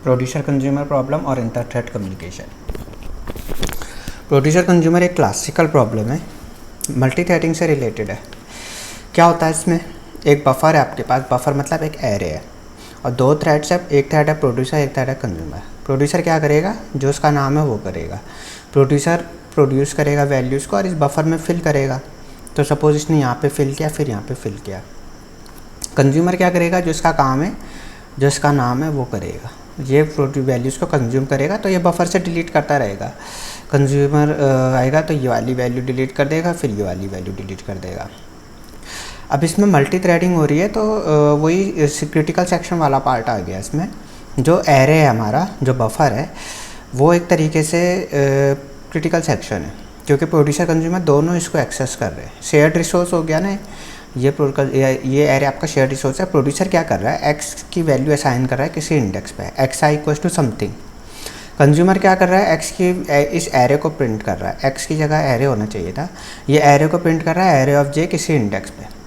Producer consumer problem और inter thread communication. Producer consumer एक classical problem है, multi threading से रिलेटेड है। क्या होता है इसमें, एक बफर है आपके पास, बफर मतलब एक एरे है और दो थ्रेड्स है, एक थ्रेड है प्रोड्यूसर, एक थ्रेड है कंज्यूमर। प्रोड्यूसर क्या करेगा, जो उसका नाम है वो करेगा। प्रोड्यूसर प्रोड्यूस करेगा वैल्यूज़ को और इस बफर में फिल करेगा। तो सपोज इसने यहाँ पे फिल किया, फिर यहाँ पे फिल किया। कंज्यूमर क्या करेगा, जो इसका काम है, जो इसका नाम है वो करेगा, ये वैल्यूज़ को कंज्यूम करेगा। तो ये बफर से डिलीट करता रहेगा। कंज्यूमर आएगा तो ये वाली वैल्यू डिलीट कर देगा, फिर ये वाली वैल्यू डिलीट कर देगा। अब इसमें मल्टी थ्रेडिंग हो रही है तो वही क्रिटिकल सेक्शन वाला पार्ट आ गया इसमें। जो एरे है हमारा, जो बफर है, वो एक तरीके से क्रिटिकल सेक्शन है, क्योंकि प्रोड्यूसर कंज्यूमर दोनों इसको एक्सेस कर रहे हैं। शेयर्ड रिसोर्स हो गया ना, ये एरे आपका शेयर्ड रिसोर्स है। प्रोड्यूसर क्या कर रहा है, एक्स की वैल्यू असाइन कर रहा है किसी इंडेक्स पे, X I equal to something. Consumer क्या कर रहा है, एक्स की इस एरे को प्रिंट कर रहा है, एक्स की जगह एरे होना चाहिए था, ये एरे को प्रिंट कर रहा है, एरे ऑफ जे किसी इंडेक्स पे।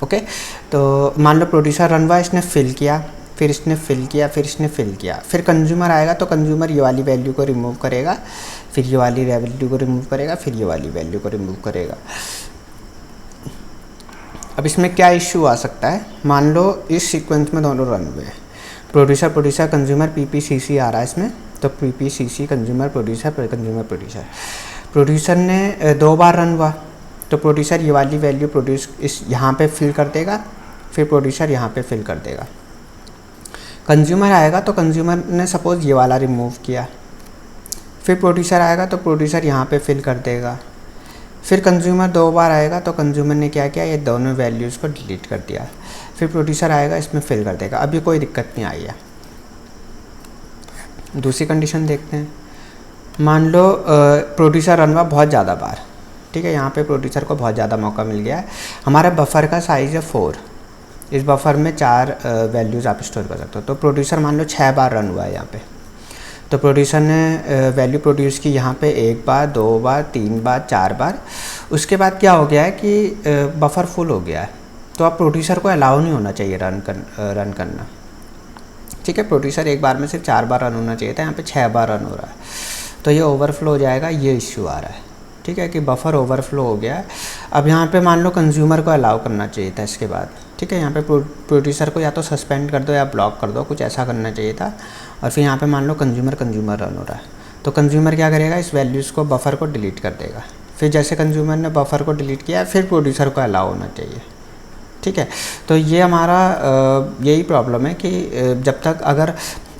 ओके, तो मान लो प्रोड्यूसर रन हुआ, इसने फिल किया, फिर इसने फिल किया, फिर इसने फिल किया, फिर कंज्यूमर आएगा तो कंज्यूमर ये वाली वैल्यू को रिमूव करेगा, फिर ये वाली वैल्यू को रिमूव करेगा, फिर ये वाली वैल्यू को रिमूव करेगा। अब इसमें क्या इश्यू आ सकता है, मान लो इस सीक्वेंस में दोनों रन हुए, प्रोड्यूसर कंज्यूमर PPCC आ रहा है इसमें, तो PPCC कंज्यूमर प्रोड्यूसर। प्रोड्यूसर ने 2 बार रन हुआ तो प्रोड्यूसर ये वाली वैल्यू प्रोड्यूस इस यहाँ पे फिल कर देगा, फिर प्रोड्यूसर यहाँ पे फिल कर देगा। कंज्यूमर आएगा तो कंज्यूमर ने सपोज़ ये वाला रिमूव किया, फिर प्रोड्यूसर आएगा तो प्रोड्यूसर यहाँ पे फिल कर देगा, फिर कंज्यूमर 2 बार आएगा तो कंज्यूमर ने क्या किया, ये दोनों वैल्यूज़ को डिलीट कर दिया, फिर प्रोड्यूसर आएगा इसमें फिल कर देगा। अभी कोई दिक्कत नहीं आई है। दूसरी कंडीशन देखते हैं, मान लो प्रोड्यूसर रन हुआ बहुत ज़्यादा बार, ठीक है, यहाँ पे प्रोड्यूसर को बहुत ज़्यादा मौका मिल गया है। हमारा बफर का साइज़ है 4, इस बफर में 4 वैल्यूज़ आप स्टोर कर सकते हो। तो प्रोड्यूसर मान लो 6 बार रन हुआ है यहाँ पे, तो प्रोड्यूसर ने वैल्यू प्रोड्यूस की यहाँ पे 1 बार, 2 बार, 3 बार, 4 बार। उसके बाद क्या हो गया है कि बफर फुल हो गया है, तो अब प्रोड्यूसर को अलाउ नहीं होना चाहिए रन करना, ठीक है। प्रोड्यूसर एक बार में सिर्फ 4 बार रन होना चाहिए था, यहाँ पे 6 बार रन हो रहा है, तो ये ओवरफ्लो हो जाएगा, ये इश्यू आ रहा है, ठीक है, कि बफर ओवरफ्लो हो गया है। अब यहाँ पे मान लो कंज्यूमर को अलाउ करना चाहिए था इसके बाद, ठीक है, यहाँ पे प्रोड्यूसर को या तो सस्पेंड कर दो या ब्लॉक कर दो, कुछ ऐसा करना चाहिए था। और फिर यहाँ पे मान लो कंज्यूमर रन हो रहा है, तो कंज्यूमर क्या करेगा, इस वैल्यूज़ को बफर को डिलीट कर देगा। फिर जैसे कंज्यूमर ने बफर को डिलीट किया, फिर प्रोड्यूसर को अलाउ होना चाहिए, ठीक है। तो ये हमारा यही प्रॉब्लम है कि जब तक अगर,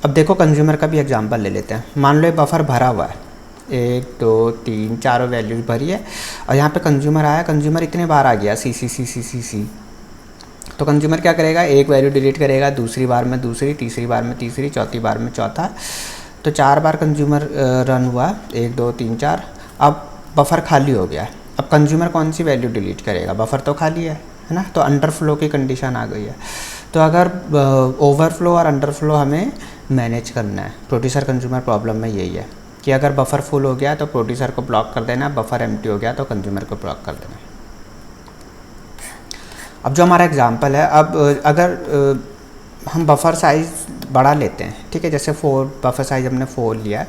अब देखो कंज्यूमर का भी एग्जांपल ले लेते हैं। मान लो ये बफर भरा हुआ है, 1 2 3 4 वैल्यूज भरी है, और यहाँ पे कंज्यूमर आया, कंज्यूमर इतने बार आ गया CC, तो कंज्यूमर क्या करेगा, एक वैल्यू डिलीट करेगा, दूसरी बार में दूसरी, तीसरी बार में तीसरी, चौथी बार में चौथा। तो 4 बार कंज्यूमर रन हुआ, 1 2 3 4। अब बफर खाली हो गया है, अब कंज्यूमर कौन सी वैल्यू डिलीट करेगा, बफर तो खाली है ना, तो अंडरफ्लो की कंडीशन आ गई है। तो अगर ओवरफ्लो और अंडरफ्लो हमें मैनेज करना है, प्रोड्यूसर कंज्यूमर प्रॉब्लम में यही है कि अगर बफर फुल हो गया तो प्रोड्यूसर को ब्लॉक कर देना, बफर एम्प्टी हो गया तो कंज्यूमर को ब्लॉक कर देना। अब जो हमारा एग्जांपल है, अब अगर हम बफर साइज़ बड़ा लेते हैं, ठीक है, जैसे 4 बफर साइज़ हमने 4 लिया है,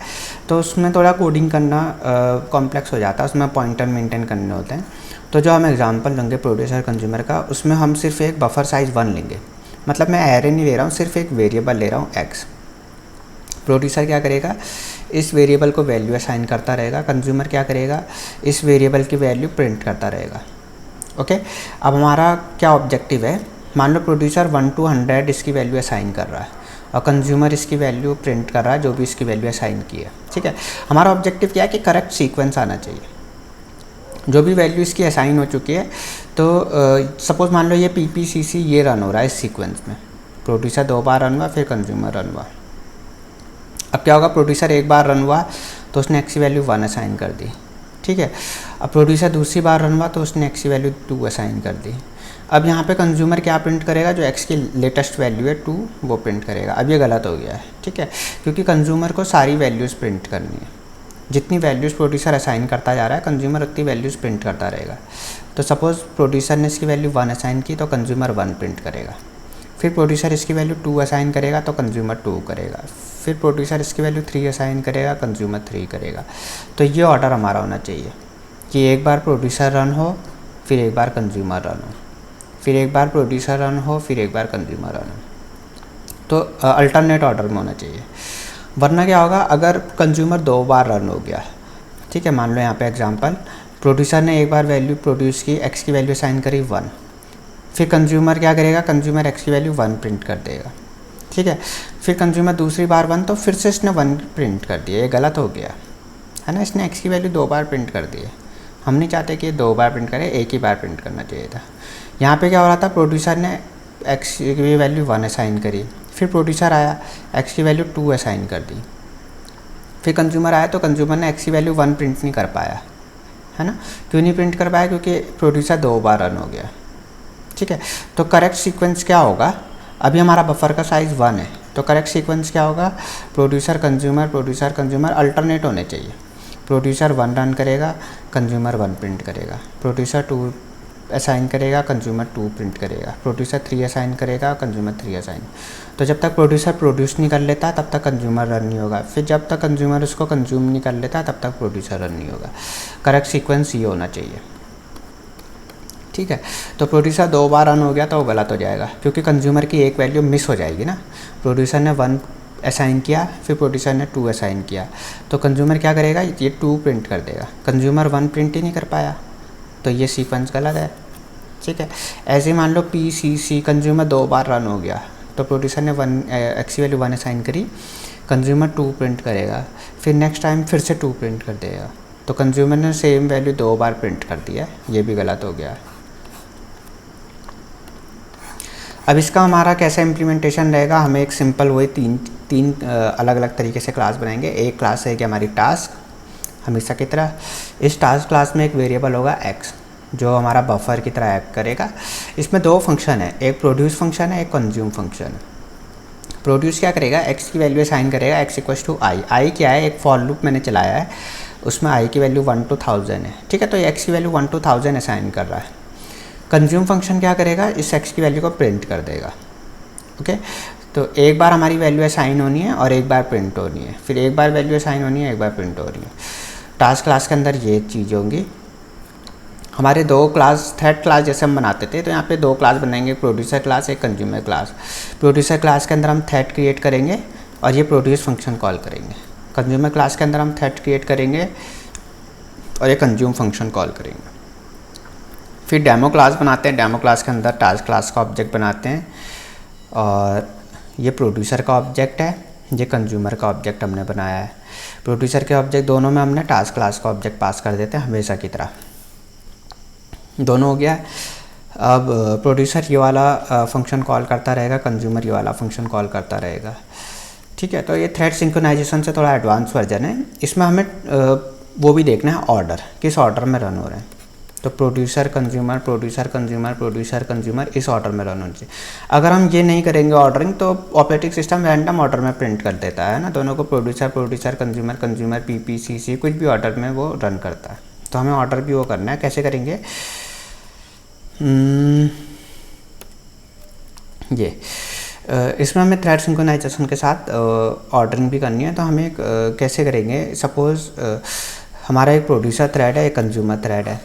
तो उसमें थोड़ा कोडिंग करना कॉम्प्लेक्स हो जाता है, उसमें पॉइंटर मेंटेन करने होते हैं। तो जो हम एग्जांपल लेंगे प्रोड्यूसर कंज्यूमर का, उसमें हम सिर्फ एक बफर साइज़ 1 लेंगे, मतलब मैं एरे नहीं ले रहा हूँ, सिर्फ एक वेरिएबल ले रहा हूँ x। प्रोड्यूसर क्या करेगा, इस वेरिएबल को वैल्यू असाइन करता रहेगा, कंज्यूमर क्या करेगा, इस वेरिएबल की वैल्यू प्रिंट करता रहेगा। ओके, अब हमारा क्या ऑब्जेक्टिव है, मान लो प्रोड्यूसर 1 to 100 इसकी वैल्यू असाइन कर रहा है और कंज्यूमर इसकी वैल्यू प्रिंट कर रहा है जो भी इसकी वैल्यू असाइन की है, ठीक है। हमारा ऑब्जेक्टिव क्या है कि करेक्ट सीक्वेंस आना चाहिए, जो भी वैल्यू इसकी असाइन हो चुकी है। तो सपोज़ मान लो ये PPCC ये रन हो रहा है इस सीक्वेंस में, प्रोड्यूसर 2 बार रन हुआ, फिर कंज्यूमर रन हुआ। अब क्या होगा, प्रोड्यूसर 1 बार रन हुआ तो उसने x की वैल्यू 1 असाइन कर दी, ठीक है। अब प्रोड्यूसर दूसरी बार रन हुआ तो उसने x की वैल्यू 2 असाइन कर दी। अब यहाँ पे कंज्यूमर क्या प्रिंट करेगा, जो x की लेटेस्ट वैल्यू है 2 वो प्रिंट करेगा। अब ये गलत हो गया है, ठीक है, क्योंकि कंज्यूमर को सारी वैल्यूज़ प्रिंट करनी है, जितनी वैल्यूज़ प्रोड्यूसर असाइन करता जा रहा है कंज्यूमर उतनी वैल्यूज़ प्रिंट करता रहेगा। तो सपोज़ प्रोड्यूसर ने इसकी वैल्यू 1 असाइन की तो कंज्यूमर 1 प्रिंट करेगा, फिर प्रोड्यूसर इसकी वैल्यू 2 असाइन करेगा तो कंज्यूमर 2 करेगा, फिर प्रोड्यूसर इसकी वैल्यू 3 असाइन करेगा, कंज्यूमर 3 करेगा। तो ये ऑर्डर हमारा होना चाहिए कि एक बार प्रोड्यूसर रन हो, फिर एक बार कंज्यूमर रन हो, फिर एक बार प्रोड्यूसर रन हो, फिर एक बार कंज्यूमर रन हो। तो अल्टरनेट ऑर्डर में होना चाहिए। वरना क्या होगा, अगर कंज्यूमर 2 बार रन हो गया, ठीक है, मान लो यहाँ पे एग्जांपल, प्रोड्यूसर ने एक बार वैल्यू प्रोड्यूस की, एक्स की वैल्यू असाइन करी 1, फिर कंज्यूमर क्या करेगा, कंज्यूमर एक्स की वैल्यू 1 प्रिंट कर देगा, ठीक है। फिर कंज्यूमर दूसरी बार 1, तो फिर से इसने 1 प्रिंट कर दिया, ये गलत हो गया है ना, इसने एक्स की वैल्यू 2 बार प्रिंट कर दी है। हम नहीं चाहते कि 2 बार प्रिंट करे, एक ही बार प्रिंट करना चाहिए था। यहाँ पे क्या हो रहा था, प्रोड्यूसर ने एक्स की वैल्यू 1 असाइन करी, फिर प्रोड्यूसर आया, एक्स की वैल्यू 2 असाइन कर दी, फिर कंज्यूमर आया तो कंज्यूमर ने एक्स की वैल्यू 1 प्रिंट नहीं कर पाया, है ना। क्यों नहीं प्रिंट कर पाया, क्योंकि प्रोड्यूसर 2 बार रन हो गया, ठीक है। तो करेक्ट सीक्वेंस क्या होगा, अभी हमारा बफर का साइज़ 1 है, तो करेक्ट सीक्वेंस क्या होगा, प्रोड्यूसर कंज्यूमर अल्टरनेट होने चाहिए। प्रोड्यूसर 1 रन करेगा, कंज्यूमर 1 प्रिंट करेगा, प्रोड्यूसर 2 असाइन करेगा, कंज्यूमर 2 प्रिंट करेगा, प्रोड्यूसर 3 असाइन करेगा, कंज्यूमर 3 असाइन। तो जब तक प्रोड्यूसर प्रोड्यूस नहीं कर लेता तब तक कंज्यूमर रन नहीं होगा, फिर जब तक कंज्यूमर उसको कंज्यूम नहीं कर लेता तब तक प्रोड्यूसर रन नहीं होगा। करेक्ट सीक्वेंस ये होना चाहिए, ठीक है। तो प्रोड्यूसर 2 बार रन हो गया तो वो गलत हो जाएगा, क्योंकि कंज्यूमर की एक वैल्यू मिस हो जाएगी ना। प्रोड्यूसर ने 1 असाइन किया, फिर प्रोड्यूसर ने 2 असाइन किया, तो कंज्यूमर क्या करेगा, ये 2 प्रिंट कर देगा, कंज्यूमर 1 प्रिंट ही नहीं कर पाया, तो ये सीक्वेंस गलत है, ठीक है। ऐसे मान लो PCC, कंज्यूमर 2 बार रन हो गया, तो प्रोड्यूसर ने 1 एक्स की वैल्यू 1 असाइन करी, कंज्यूमर 2 प्रिंट करेगा, फिर नेक्स्ट टाइम फिर से 2 प्रिंट कर देगा, तो कंज्यूमर ने सेम वैल्यू 2 बार प्रिंट कर दिया, ये भी गलत हो गया। अब इसका हमारा कैसा इम्प्लीमेंटेशन रहेगा, हमें एक सिंपल वही तीन अलग अलग तरीके से क्लास बनाएंगे। एक क्लास है कि हमारी टास्क, हमेशा की तरह इस टास्क क्लास में एक वेरिएबल होगा x, जो हमारा बफर की तरह एक्ट करेगा। इसमें 2 फंक्शन है, एक प्रोड्यूस फंक्शन है, एक कंज्यूम फंक्शन है। प्रोड्यूस क्या करेगा, x की वैल्यू असाइन करेगा, x इक्वल्स टू आई। आई क्या है, एक फॉर लूप मैंने चलाया है, उसमें i की वैल्यू 1 to 1000 है, ठीक है। तो x की वैल्यू 1 to 1000 असाइन कर रहा है। कंज्यूम फंक्शन क्या करेगा, इस x की वैल्यू को प्रिंट कर देगा, ओके। तो एक बार हमारी वैल्यू असाइन होनी है और एक बार प्रिंट होनी है, फिर एक बार वैल्यू असाइन होनी है, एक बार प्रिंट हो रही है। टास्क क्लास के अंदर ये चीज़ होंगी। हमारे 2 क्लास, थ्रेड क्लास जैसे हम बनाते थे, तो यहाँ पे 2 क्लास बनाएंगे, प्रोड्यूसर क्लास, एक कंज्यूमर क्लास। प्रोड्यूसर क्लास के अंदर हम थ्रेड क्रिएट करेंगे और ये प्रोड्यूस फंक्शन कॉल करेंगे। कंज्यूमर क्लास के अंदर हम थ्रेड क्रिएट करेंगे और ये कंज्यूम फंक्शन कॉल करेंगे। फिर डेमो क्लास बनाते हैं, डेमो क्लास के अंदर टास्क क्लास का ऑब्जेक्ट बनाते हैं, और ये प्रोड्यूसर का ऑब्जेक्ट है, ये कंज्यूमर का ऑब्जेक्ट हमने बनाया है। प्रोड्यूसर के ऑब्जेक्ट दोनों में हमने टास्क क्लास का ऑब्जेक्ट पास कर देते हैं हमेशा की तरह। दोनों हो गया। अब प्रोड्यूसर ये वाला फंक्शन कॉल करता रहेगा, कंज्यूमर ये वाला फंक्शन कॉल करता रहेगा, ठीक है। तो ये थ्रेड सिंक्रोनाइजेशन से थोड़ा एडवांस वर्जन है। इसमें हमें वो भी देखना है ऑर्डर, किस ऑर्डर में रन हो रहे हैं। तो producer consumer, producer consumer, producer consumer, इस ऑर्डर में रन होना चाहिए। अगर हम ये नहीं करेंगे ऑर्डरिंग, तो ऑपरेटिंग सिस्टम रैंडम ऑर्डर में प्रिंट कर देता है ना, दोनों को प्रोड्यूसर कंज्यूमर कंज्यूमर PPCC कुछ भी ऑर्डर में वो रन करता है। तो हमें ऑर्डर भी वो करना है। कैसे करेंगे, ये इसमें हमें थ्रेड सिंक्रोनाइजेशन के साथ ऑर्डरिंग भी करनी है। तो हमें कैसे करेंगे, सपोज़ हमारा एक प्रोड्यूसर थ्रेड है, एक कंज्यूमर थ्रेड है,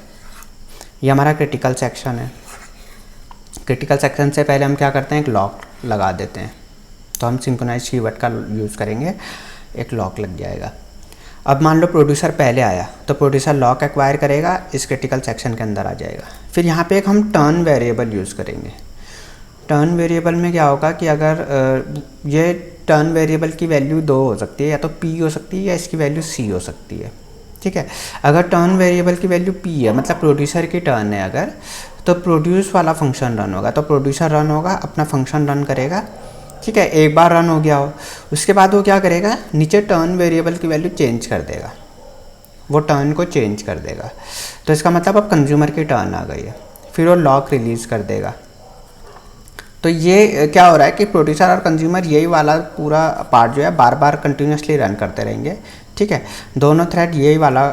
ये हमारा क्रिटिकल सेक्शन है। क्रिटिकल सेक्शन से पहले हम क्या करते हैं, एक लॉक लगा देते हैं। तो हम सिंक्रोनाइज कीवर्ड का यूज़ करेंगे, एक लॉक लग जाएगा। अब मान लो प्रोड्यूसर पहले आया, तो प्रोड्यूसर लॉक एक्वायर करेगा, इस क्रिटिकल सेक्शन के अंदर आ जाएगा। फिर यहाँ पे एक हम टर्न वेरिएबल यूज़ करेंगे। टर्न वेरिएबल में क्या होगा कि अगर ये टर्न वेरिएबल की वैल्यू 2 हो सकती है, या तो P हो सकती है या इसकी वैल्यू C हो सकती है, ठीक है। अगर टर्न वेरिएबल की वैल्यू P है, मतलब प्रोड्यूसर की टर्न है अगर, तो प्रोड्यूस वाला फंक्शन रन होगा। तो प्रोड्यूसर रन होगा, अपना फंक्शन रन करेगा, ठीक है। एक बार रन हो गया हो, उसके बाद वो क्या करेगा, नीचे टर्न वेरिएबल की वैल्यू चेंज कर देगा, वो टर्न को चेंज कर देगा। तो इसका मतलब अब कंज्यूमर की टर्न आ गई है, फिर वो लॉक रिलीज़ कर देगा। तो ये क्या हो रहा है कि प्रोड्यूसर और कंज्यूमर यही वाला पूरा पार्ट जो है बार बार कंटिन्यूसली रन करते रहेंगे, ठीक है। दोनों थ्रेड यही वाला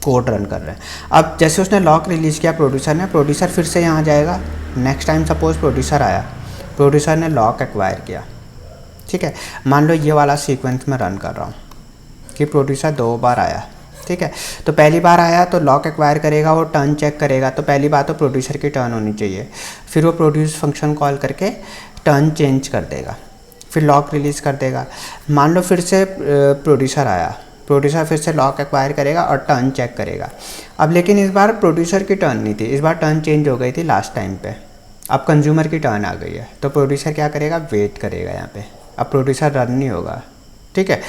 कोड रन कर रहे हैं। अब जैसे उसने लॉक रिलीज़ किया प्रोड्यूसर ने, प्रोड्यूसर फिर से यहाँ जाएगा। नेक्स्ट टाइम सपोज प्रोड्यूसर आया, प्रोड्यूसर ने लॉक एक्वायर किया, ठीक है। मान लो ये वाला सीक्वेंस मैं रन कर रहा हूँ कि प्रोड्यूसर 2 बार आया, ठीक है। तो पहली बार आया तो लॉक एक्वायर करेगा, वो टर्न चेक करेगा, तो पहली बात तो प्रोड्यूसर की टर्न होनी चाहिए। फिर वो प्रोड्यूस फंक्शन कॉल करके टर्न चेंज कर देगा, फिर लॉक रिलीज़ कर देगा। मान लो फिर से प्रोड्यूसर आया, प्रोड्यूसर फिर से लॉक एक्वायर करेगा और टर्न चेक करेगा। अब लेकिन इस बार प्रोड्यूसर की टर्न नहीं थी, इस बार टर्न चेंज हो गई थी लास्ट टाइम पे। अब कंज्यूमर की टर्न आ गई है, तो प्रोड्यूसर क्या करेगा, वेट करेगा यहाँ पे। अब प्रोड्यूसर रन नहीं होगा, ठीक है।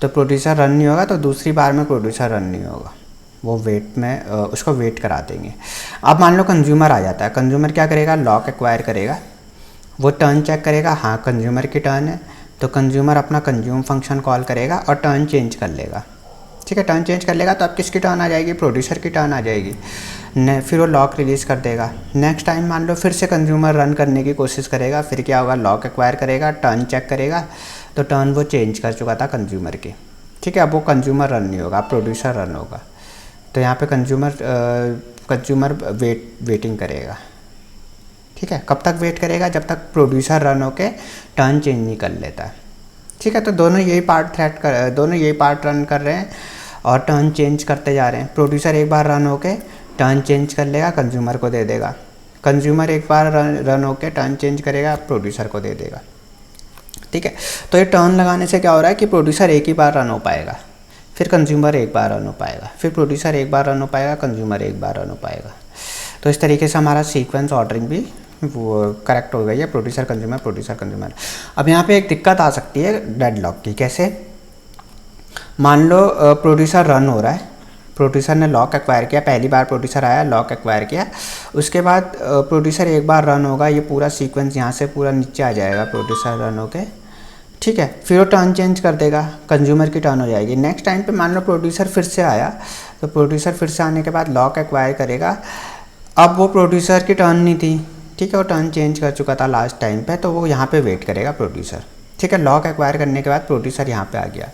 तो प्रोड्यूसर रन नहीं होगा तो दूसरी बार में प्रोड्यूसर रन नहीं होगा, वो वेट में उसको वेट करा देंगे। अब मान लो कंज्यूमर आ जाता है, कंज्यूमर क्या करेगा, लॉक एक्वायर करेगा, वो टर्न चेक करेगा, हाँ कंज्यूमर की टर्न है, तो कंज्यूमर अपना कंज्यूम फंक्शन कॉल करेगा और टर्न चेंज कर लेगा, ठीक है। टर्न चेंज कर लेगा तो अब किसकी टर्न आ जाएगी, प्रोड्यूसर की टर्न आ जाएगी। फिर वो लॉक रिलीज़ कर देगा। नेक्स्ट टाइम मान लो फिर से कंज्यूमर रन करने की कोशिश करेगा, फिर क्या होगा, लॉक एक्वायर करेगा, टर्न चेक करेगा, तो टर्न वो चेंज कर चुका था कंज्यूमर की, ठीक है। अब वो कंज्यूमर रन नहीं होगा, प्रोड्यूसर रन होगा। तो यहाँ पे कंज्यूमर वेटिंग करेगा, ठीक है। कब तक वेट करेगा, जब तक प्रोड्यूसर रन होके टर्न चेंज नहीं कर लेता है, ठीक है। तो दोनों यही पार्ट रन कर रहे हैं और टर्न चेंज करते जा रहे हैं। प्रोड्यूसर एक बार रन होके टर्न चेंज कर लेगा, कंज्यूमर को दे देगा। कंज्यूमर एक बार रन होके टर्न चेंज करेगा, प्रोड्यूसर को दे देगा, ठीक है। तो ये टर्न लगाने से क्या हो रहा है कि प्रोड्यूसर एक ही बार रन हो पाएगा, फिर कंज्यूमर एक बार रन हो पाएगा, फिर प्रोड्यूसर एक बार रन हो पाएगा, कंज्यूमर एक बार रन हो पाएगा। तो इस तरीके से हमारा सीक्वेंस ऑर्डरिंग भी वो करेक्ट हो गई है, प्रोड्यूसर कंज्यूमर। अब यहाँ पे एक दिक्कत आ सकती है डेडलॉक की। कैसे, मान लो प्रोड्यूसर रन हो रहा है, प्रोड्यूसर ने लॉक एक्वायर किया, पहली बार प्रोड्यूसर आया, लॉक एक्वायर किया, उसके बाद प्रोड्यूसर एक बार रन होगा, ये पूरा सीक्वेंस यहाँ से पूरा नीचे आ जाएगा प्रोड्यूसर रन होके, ठीक है। फिर वो टर्न चेंज कर देगा, कंज्यूमर की टर्न हो जाएगी। नेक्स्ट टाइम पे मान लो प्रोड्यूसर फिर से आया, तो प्रोड्यूसर फिर से आने के बाद लॉक एक्वायर करेगा। अब वो प्रोड्यूसर की टर्न नहीं थी, ठीक है, वो टर्न चेंज कर चुका था लास्ट टाइम पे, तो वो यहाँ पे वेट करेगा प्रोड्यूसर, ठीक है। लॉक एक्वायर करने के बाद प्रोड्यूसर यहाँ पे आ गया,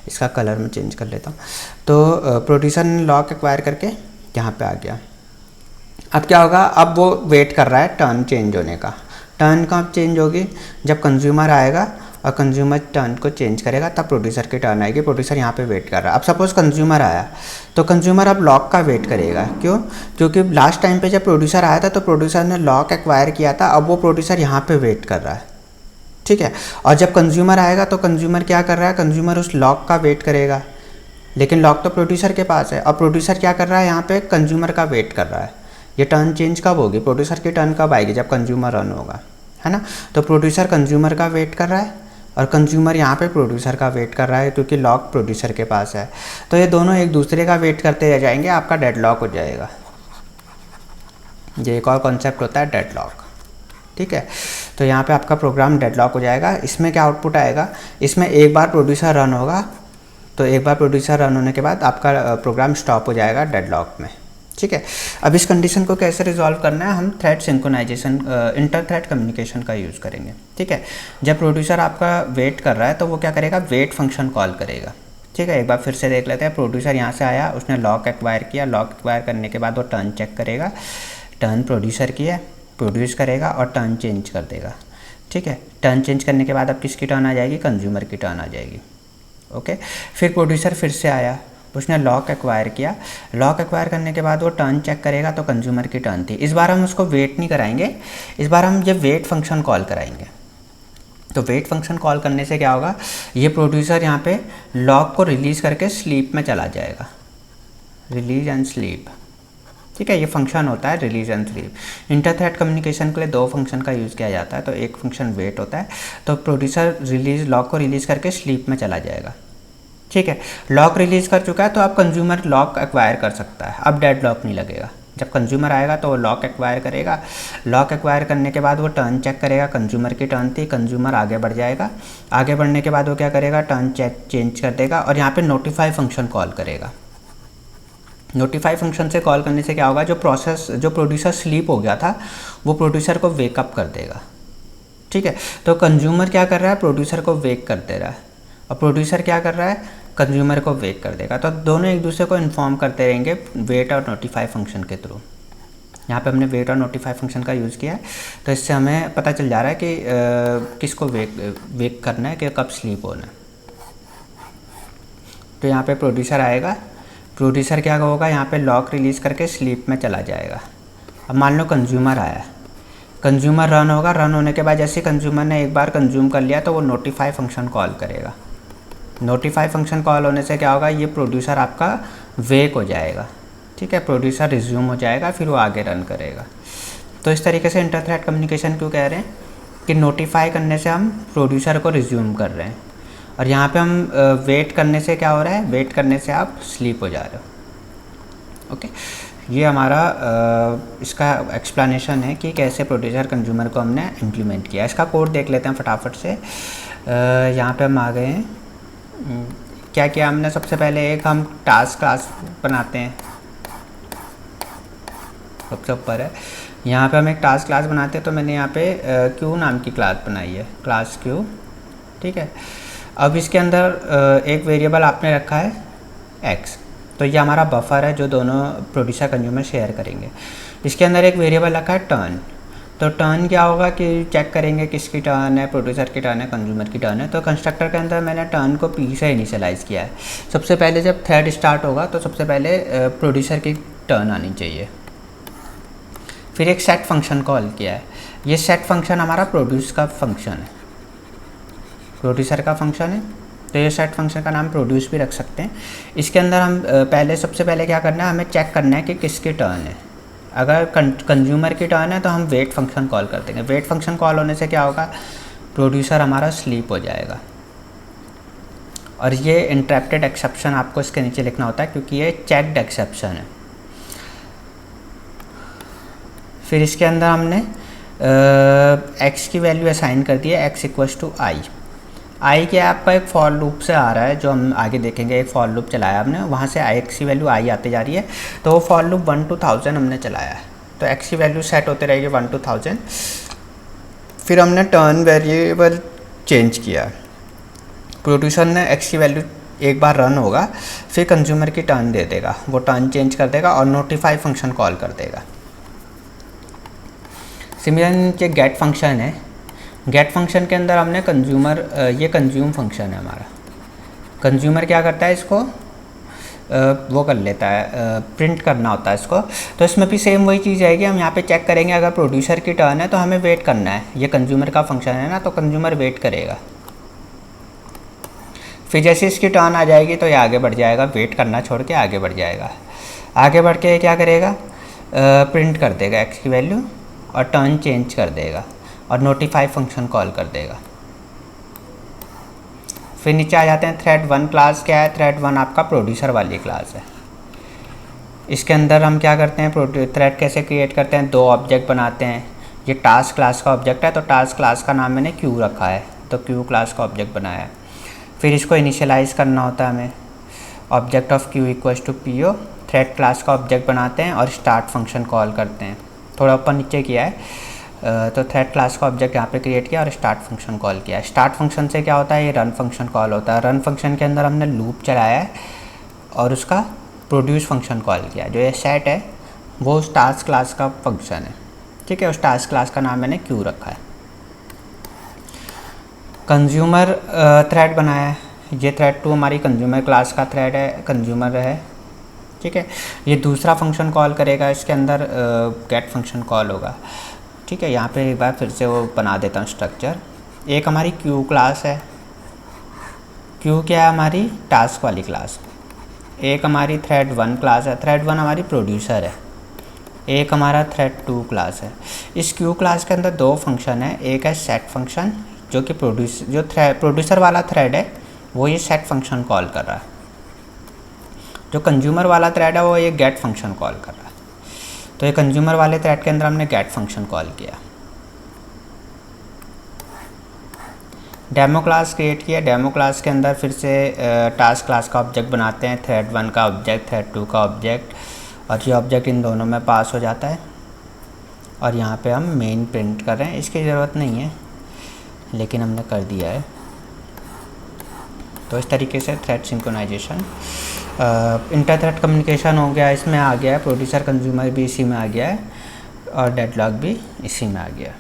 इसका कलर मैं चेंज कर लेता हूँ। तो प्रोड्यूसर ने लॉक एक्वायर करके यहाँ पे आ गया। अब क्या होगा, अब वो वेट कर रहा है टर्न चेंज होने का। टर्न कब चेंज होगी, जब कंज्यूमर आएगा और कंज्यूमर टर्न को चेंज करेगा, तब प्रोड्यूसर की टर्न आएगी। प्रोड्यूसर यहाँ पे वेट कर रहा है। अब सपोज कंज्यूमर आया, तो कंज्यूमर अब लॉक का वेट करेगा। क्यों, क्योंकि लास्ट टाइम पे जब प्रोड्यूसर आया था तो प्रोड्यूसर ने लॉक एक्वायर किया था, अब वो प्रोड्यूसर यहाँ पे वेट कर रहा है, ठीक है। और जब कंज्यूमर आएगा तो कंज्यूमर क्या कर रहा है, कंज्यूमर उस लॉक का वेट करेगा, लेकिन लॉक तो प्रोड्यूसर के पास है। अब प्रोड्यूसर क्या कर रहा है, यहाँ पे कंज्यूमर का वेट कर रहा है। ये टर्न चेंज कब होगी, प्रोड्यूसर की टर्न कब आएगी, जब कंज्यूमर रन होगा, है ना। तो प्रोड्यूसर कंज्यूमर का वेट कर रहा है और कंज्यूमर यहाँ पे प्रोड्यूसर का वेट कर रहा है, क्योंकि लॉक प्रोड्यूसर के पास है। तो ये दोनों एक दूसरे का वेट करते रह जाएंगे, आपका डेडलॉक हो जाएगा। ये एक और कॉन्सेप्ट होता है डेडलॉक, ठीक है। तो यहाँ पे आपका प्रोग्राम डेडलॉक हो जाएगा। इसमें क्या आउटपुट आएगा, इसमें एक बार प्रोड्यूसर रन होगा, तो एक बार प्रोड्यूसर रन होने के बाद आपका प्रोग्राम स्टॉप हो जाएगा डेडलॉक में, ठीक है। अब इस कंडीशन को कैसे रिजॉल्व करना है, हम thread synchronisation, inter thread communication का यूज़ करेंगे, ठीक है। जब प्रोड्यूसर आपका वेट कर रहा है तो वो क्या करेगा, वेट फंक्शन कॉल करेगा, ठीक है। एक बार फिर से देख लेते हैं। प्रोड्यूसर यहाँ से आया, उसने लॉक एक्वायर किया, लॉक एक्वायर करने के बाद वो टर्न चेक करेगा, टर्न प्रोड्यूसर की है, प्रोड्यूस करेगा और टर्न चेंज कर देगा, ठीक है। टर्न चेंज करने के बाद अब किसकी टर्न आ जाएगी, कंज्यूमर की टर्न आ जाएगी, ओके। फिर प्रोड्यूसर फिर से आया, उसने लॉक एक्वायर किया, लॉक एक्वायर करने के बाद वो टर्न चेक करेगा, तो कंज्यूमर की टर्न थी। इस बार हम उसको वेट नहीं कराएंगे, इस बार हम ये वेट फंक्शन कॉल कराएंगे। तो वेट फंक्शन कॉल करने से क्या होगा, ये प्रोड्यूसर यहाँ पे लॉक को रिलीज़ करके स्लीप में चला जाएगा, रिलीज एंड स्लीप, ठीक है। ये फंक्शन होता है रिलीज एंड स्लीप। इंटरथ्रेड कम्युनिकेशन के लिए दो फंक्शन का यूज़ किया जाता है। तो एक फंक्शन वेट होता है, तो प्रोड्यूसर लॉक को रिलीज़ करके स्लीप में चला जाएगा, ठीक है। लॉक रिलीज़ कर चुका है तो अब कंज्यूमर लॉक एक्वायर कर सकता है, अब डेड लॉक नहीं लगेगा। जब कंज्यूमर आएगा तो वो लॉक एक्वायर करेगा, लॉक एक्वायर करने के बाद वो टर्न चेक करेगा, कंज्यूमर की टर्न थी, कंज्यूमर आगे बढ़ जाएगा, आगे बढ़ने के बाद वो क्या करेगा, टर्न चेंज कर देगा और यहाँ पे नोटिफाई फंक्शन कॉल करेगा। नोटिफाई फंक्शन से कॉल करने से क्या होगा, जो प्रोड्यूसर स्लीप हो गया था वो प्रोड्यूसर को वेकअप कर देगा, ठीक है। तो कंज्यूमर क्या कर रहा है, प्रोड्यूसर को वेक कर दे रहा है, और प्रोड्यूसर क्या कर रहा है, कंज्यूमर को वेक कर देगा। तो दोनों एक दूसरे को इन्फॉर्म करते रहेंगे वेट और नोटिफाई फंक्शन के थ्रू, यहाँ पे हमने वेट और नोटिफाई फंक्शन का यूज़ किया है, तो इससे हमें पता चल जा रहा है कि किसको वेक करना है कि कब स्लीप होना है। तो यहाँ पे प्रोड्यूसर आएगा, प्रोड्यूसर क्या होगा, यहाँ पे लॉक रिलीज़ करके स्लीप में चला जाएगा। अब मान लो कंज्यूमर आया, कंज्यूमर रन होगा, रन होने के बाद जैसे कंज्यूमर ने एक बार कंज्यूम कर लिया तो वो नोटिफाई फंक्शन कॉल करेगा। नोटिफाई फंक्शन कॉल होने से क्या होगा, ये प्रोड्यूसर आपका वेक हो जाएगा, ठीक है, प्रोड्यूसर रिज्यूम हो जाएगा, फिर वो आगे रन करेगा। तो इस तरीके से इंटर थ्रेड कम्युनिकेशन क्यों कह रहे हैं कि नोटिफाई करने से हम प्रोड्यूसर को रिज्यूम कर रहे हैं, और यहाँ पे हम वेट करने से क्या हो रहा है, वेट करने से आप स्लीप हो जा रहे हो। ओके, ये हमारा इसका एक्सप्लेनेशन है कि कैसे प्रोड्यूसर कंज्यूमर को हमने इम्प्लीमेंट किया। इसका कोड देख लेते हैं फटाफट से। यहाँ पे हम आ गए हैं, क्या किया हमने, सबसे पहले एक हम टास्क क्लास बनाते हैं, सबसे ऊपर है, यहाँ पे हम एक टास्क क्लास बनाते हैं। तो मैंने यहाँ पे क्यू नाम की क्लास बनाई है, क्लास क्यू, ठीक है। अब इसके अंदर एक वेरिएबल आपने रखा है एक्स, तो ये हमारा बफर है जो दोनों प्रोड्यूसर कंज्यूमर शेयर करेंगे। इसके अंदर एक वेरिएबल रखा है टर्न, तो टर्न क्या होगा कि चेक करेंगे किसकी टर्न है, प्रोड्यूसर की टर्न है, कंज्यूमर की टर्न है। तो कंस्ट्रक्टर के अंदर मैंने टर्न को पी से इनिशियलाइज़ किया है। सबसे पहले जब थ्रेड स्टार्ट होगा तो सबसे पहले प्रोड्यूसर की टर्न आनी चाहिए। फिर एक सेट फंक्शन कॉल किया है, ये सेट फंक्शन हमारा प्रोड्यूस का फंक्शन है, प्रोड्यूसर का फंक्शन है, तो ये सेट फंक्शन का नाम प्रोड्यूस भी रख सकते हैं। इसके अंदर हम सबसे पहले क्या करना है, हमें चेक करना है कि किसकी टर्न है। अगर कंज्यूमर की टर्न है तो हम वेट फंक्शन कॉल कर देंगे। वेट फंक्शन कॉल होने से क्या होगा, प्रोड्यूसर हमारा स्लीप हो जाएगा। और ये इंटरप्टेड एक्सेप्शन आपको इसके नीचे लिखना होता है क्योंकि ये चेक्ड एक्सेप्शन है। फिर इसके अंदर हमने एक्स की वैल्यू असाइन कर दी है, एक्स इक्वल्स टू आई। आई क्या आपका एक फॉर लूप से आ रहा है, जो हम आगे देखेंगे। एक फॉर लूप चलाया हमने, वहाँ से एक्स की वैल्यू आई आती जा रही है, तो वो फॉर लूप 1 to 1000 हमने चलाया है, तो एक्स की वैल्यू सेट होते रहेगी 1 to 1000। फिर हमने टर्न वेरिएबल चेंज किया, प्रोड्यूसर ने एक्स की वैल्यू एक बार रन होगा, फिर कंज्यूमर की टर्न दे देगा, वो टर्न चेंज कर देगा और नोटिफाई फंक्शन कॉल कर देगा। सिमिलर नीचे गेट फंक्शन है, गेट फंक्शन के अंदर हमने कंज्यूमर, ये कंज्यूम फंक्शन है हमारा। कंज्यूमर क्या करता है, इसको वो कर लेता है, प्रिंट करना होता है इसको। तो इसमें भी सेम वही चीज़ आएगी, हम यहाँ पे चेक करेंगे अगर प्रोड्यूसर की टर्न है तो हमें वेट करना है, ये कंज्यूमर का फंक्शन है ना, तो कंज्यूमर वेट करेगा। फिर जैसे इसकी टर्न आ जाएगी तो ये आगे बढ़ जाएगा, वेट करना छोड़ के आगे बढ़ जाएगा। आगे बढ़ के क्या करेगा, प्रिंट कर देगा एक्स की वैल्यू और टर्न चेंज कर देगा और नोटिफाई फंक्शन कॉल कर देगा। फिर नीचे आ जाते हैं, थ्रेड 1 क्लास क्या है, थ्रेड 1 आपका प्रोड्यूसर वाली क्लास है। इसके अंदर हम क्या करते हैं, थ्रेड कैसे क्रिएट करते हैं, 2 ऑब्जेक्ट बनाते हैं। ये टास्क क्लास का ऑब्जेक्ट है, तो टास्क क्लास का नाम मैंने क्यू रखा है, तो क्यू क्लास का ऑब्जेक्ट बनाया है। फिर इसको इनिशियलाइज़ करना होता है हमें, object of Q equals to P O. Thread class का ऑब्जेक्ट बनाते हैं और स्टार्ट फंक्शन कॉल करते हैं, थोड़ा ऊपर नीचे किया है। तो थ्रेड क्लास का ऑब्जेक्ट यहाँ पे क्रिएट किया और स्टार्ट फंक्शन कॉल किया। स्टार्ट फंक्शन से क्या होता है, ये रन फंक्शन कॉल होता है। रन फंक्शन के अंदर हमने लूप चलाया है और उसका प्रोड्यूस फंक्शन कॉल किया। जो ये सेट है वो उस टास्क क्लास का फंक्शन है, ठीक है, उस टास्क क्लास का नाम मैंने क्यू रखा है। कंज्यूमर थ्रेड बनाया है, ये थ्रेड 2 हमारी कंज्यूमर क्लास का थ्रेड है, कंज्यूमर है, ठीक है। ये दूसरा फंक्शन कॉल करेगा, इसके अंदर गेट फंक्शन कॉल होगा, ठीक है। यहाँ पे एक बार फिर से वो बना देता हूँ स्ट्रक्चर। एक हमारी क्यू क्लास है, क्यू क्या है, हमारी टास्क वाली क्लास। एक हमारी थ्रेड 1 क्लास है, थ्रेड 1 हमारी प्रोड्यूसर है। एक हमारा थ्रेड 2 क्लास है। इस क्यू क्लास के अंदर 2 फंक्शन है, एक है सेट फंक्शन जो कि प्रोड्यूसर वाला थ्रेड है वो ये सेट फंक्शन कॉल कर रहा है। जो कंज्यूमर वाला थ्रेड है वो ये गेट फंक्शन कॉल कर रहा है। तो ये कंज्यूमर वाले थ्रेड के अंदर हमने गेट फंक्शन कॉल किया। डेमो क्लास क्रिएट किया, डेमो क्लास के अंदर फिर से टास्क क्लास का ऑब्जेक्ट बनाते हैं, थ्रेड 1 का ऑब्जेक्ट, थ्रेड 2 का ऑब्जेक्ट, और ये ऑब्जेक्ट इन दोनों में पास हो जाता है। और यहाँ पे हम मेन प्रिंट कर रहे हैं, इसकी ज़रूरत नहीं है लेकिन हमने कर दिया है। तो इस तरीके से thread synchronisation, inter thread communication हो गया, इसमें आ गया है। प्रोड्यूसर कंज्यूमर भी इसी में आ गया है। और डेडलॉक भी इसी में आ गया।